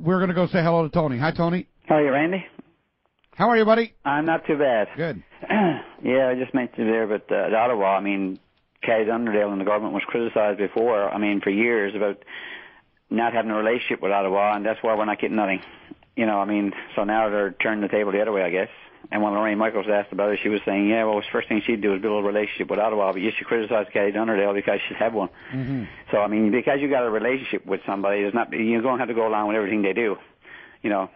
We're going to go say hello to Tony. Hi, Tony. How are you, Randy? How are you, buddy? I'm not too bad. Good. Yeah, I just mentioned there, but Ottawa, I mean, Kay Underdale and the government was criticised before, I mean, for years about not having a relationship with Ottawa, and that's why we're not getting nothing. You know, I mean, so now they're turning the table the other way, I guess. And when Lorraine Michaels asked about it, she was saying, yeah, well, the first thing she'd do is build a relationship with Ottawa, but you should criticize Kay Underdale because she'd have one. Mm-hmm. So, I mean, because you got a relationship with somebody, it's not, you're going to have to go along with everything they do, you know.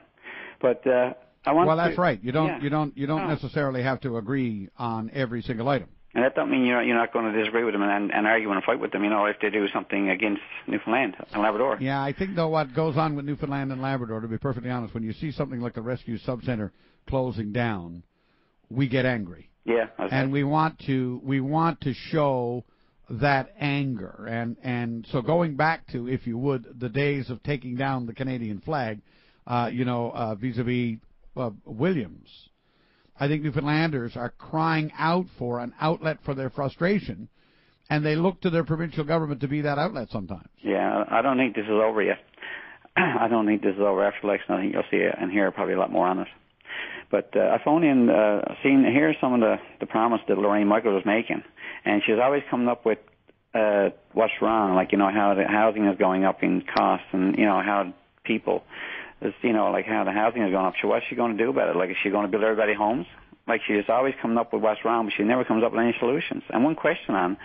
But I want well, to... that's right. You don't necessarily have to agree on every single item. And that don't mean you're not going to disagree with them and argue and fight with them, you know, if they do something against Newfoundland and Labrador. Yeah, I think, though, what goes on with Newfoundland and Labrador, to be perfectly honest, when you see something like the Rescue Subcenter closing down, we get angry. Yeah. And we want to show that anger. And so going back to, if you would, the days of taking down the Canadian flag, vis-a-vis Williams, I think Newfoundlanders are crying out for an outlet for their frustration, and they look to their provincial government to be that outlet sometimes. Yeah, I don't think this is over yet. I don't think this is over after election. I think you'll see and hear probably a lot more on it. But I phoned in, here's some of the promise that Lorraine Michaels was making, and she's always coming up with what's wrong, like, you know, how the housing is going up in cost, and, you know, how people... you know, like how the housing is going up. So what's she going to do about it? Like, is she going to build everybody homes? Like, she's always coming up with what's wrong, but she never comes up with any solutions. And one question on,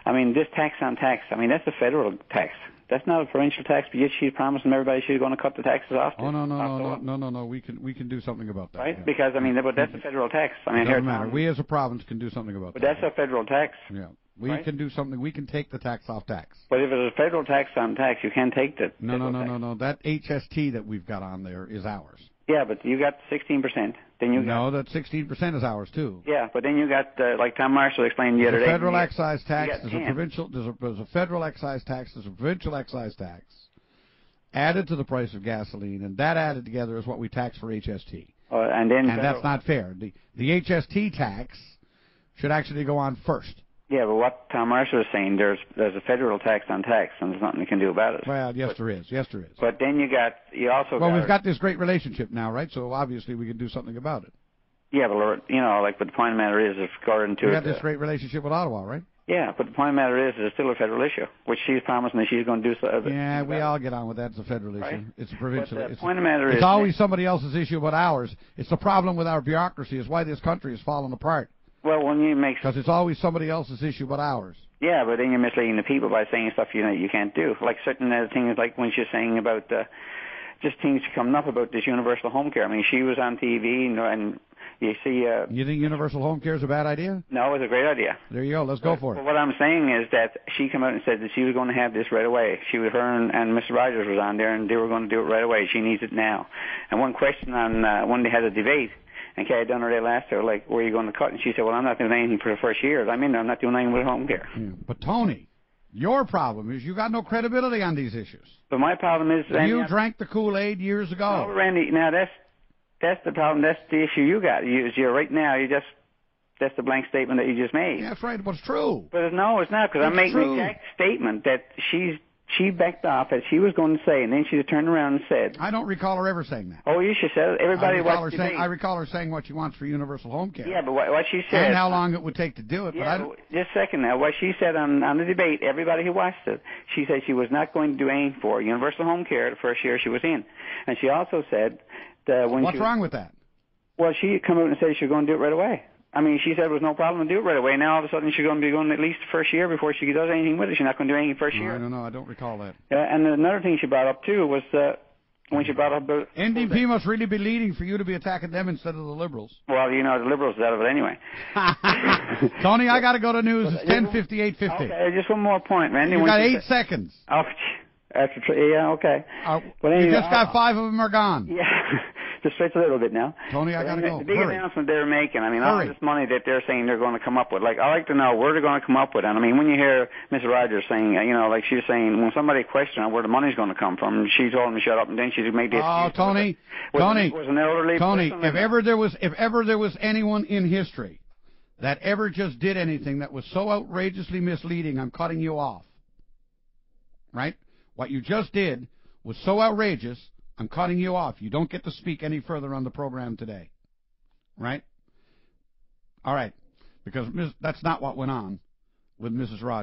I mean, this tax on tax, I mean, that's a federal tax. That's not a provincial tax, but yet she's promising everybody she's going to cut the taxes off. Oh, no. We can do something about that. Right? Yeah. Because, I mean, but that's a federal tax. I mean, it doesn't matter. We as a province can do something about that. But that's a federal tax. Yeah. We can do something. We can take the tax off tax. But if it's a federal tax on tax, you can't take the No. That HST that we've got on there is ours. Yeah, but you got 16%. Then you got... that 16% is ours too. Yeah, but then you got like Tom Marshall explained the other day. Federal excise tax. There's a provincial. There's a federal excise tax. There's a provincial excise tax added to the price of gasoline, and that added together is what we tax for HST. And that's not fair. The HST tax should actually go on first. Yeah, but what Tom Marshall is saying, there's a federal tax on tax, and there's nothing you can do about it. Well, yes, there is. But then we've got this great relationship now, right? So obviously we can do something about it. Yeah, but you know, but the point of the matter is, if according to we got this great relationship with Ottawa, right? Yeah, but the point of the matter is, it's still a federal issue, which she's promising that she's going to do something. Yeah, we all get on with that. It's a federal issue. Right? It's a provincial. But the point of the matter is, it's always somebody else's issue but ours. It's the problem with our bureaucracy. Is why this country is falling apart. Well, when you make... Because it's always somebody else's issue but ours. Yeah, but then you're misleading the people by saying stuff you can't do. Like certain other things, like when she's saying about just things coming up about this universal home care. I mean, she was on TV and you see... you think universal home care is a bad idea? No, it's a great idea. There you go. Let's go for it. But what I'm saying is that she came out and said that she was going to have this right away. Her and Mr. Rogers was on there, and they were going to do it right away. She needs it now. And one question on when they had a debate, and Kay Dunner asked her, like, where are you going to cut? And she said, well, I'm not doing anything for the first year. I'm in there. I'm not doing anything with home care. Yeah. But, Tony, your problem is you got no credibility on these issues. But my problem is... You drank the Kool-Aid years ago. No, Randy, now that's the problem. That's the issue you got. You're right now, that's the blank statement that you just made. Yeah, that's right, but it's true. But no, it's not, because I'm making the exact statement that she backed off as she was going to say, and then she turned around and said... I don't recall her ever saying that. Oh, you should say it. Everybody I recall her saying what she wants for universal home care. Yeah, but what she said... And how long it would take to do it. Yeah, but just a second now. What she said on the debate, everybody who watched it, she said she was not going to do anything for universal home care the first year she was in. And she also said that when What's wrong with that? Well, she come out and said she was going to do it right away. I mean, she said it was no problem to do it right away. Now, all of a sudden, she's going to be going at least the first year before she does anything with it. She's not going to do anything first year. I don't know. I don't recall that. And another thing she brought up, too, was when she brought up... NDP must really be leading for you to be attacking them instead of the Liberals. Well, you know, the Liberals is out of it anyway. Tony, I got to go to news. It's 10:58:50. Okay, just one more point, Randy. You got 8 seconds. Oh, yeah, okay. But anyway, you just got 5 of them are gone. Yeah. Just stretch a little bit now. Tony, I got to go. The big announcement they're making, I mean, all this money that they're saying they're going to come up with, like, I like to know where they're going to come up with it. And I mean, when you hear Ms. Rogers saying, you know, like she's saying, when somebody questioned where the money's going to come from, she told him to shut up, and then she made this. Oh, Tony, was an elderly Tony, if ever there was anyone in history that ever just did anything that was so outrageously misleading, I'm cutting you off. Right? What you just did was so outrageous, I'm cutting you off. You don't get to speak any further on the program today. Right? All right. Because that's not what went on with Mrs. Rogers.